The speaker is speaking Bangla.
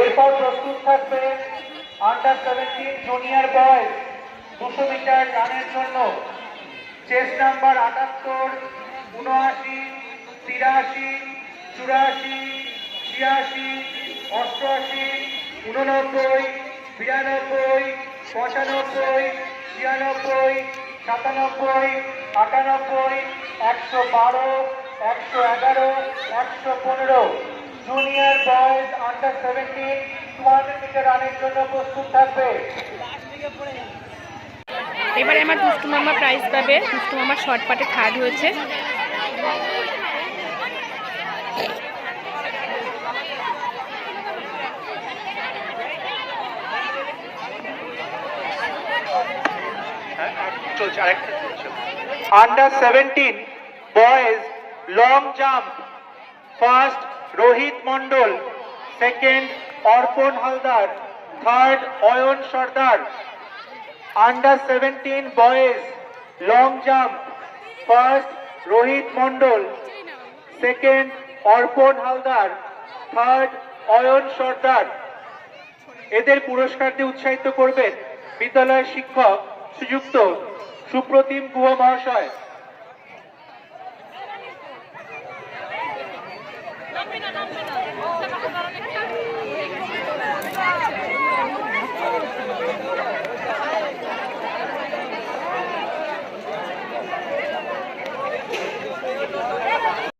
এরপর প্রস্তুত থাকবে আন্ডার 17 জুনিয়র বয়েজ 200 মিটার রানের জন্য। Chest number 78, 79, 83, 84, 86, 88, 89, 92, 95, 96, 97, 98, 112, 111, 115 junior boys under 17 200 metre রানের জন্য প্রস্তুত থাকবে। এবারে আমার দুষ্টু মামা প্রাইজ পাবে। দুষ্টু মামা শর্ট পাটে থার্ড হয়েছে। Under 17 boys long jump, first Rohit Mondal, second Arpan Haldar, third Ayan Sardar. Under 17 boys long jump, first Rohit Mondal, second Arpan Haldar, third Ayan সর্দার। এদের পুরস্কার দিয়ে উৎসাহিত করবেন বিদ্যালয়ের শিক্ষক শ্রীযুক্ত সুপ্রতিম গুহ মহাশয়। নামবে না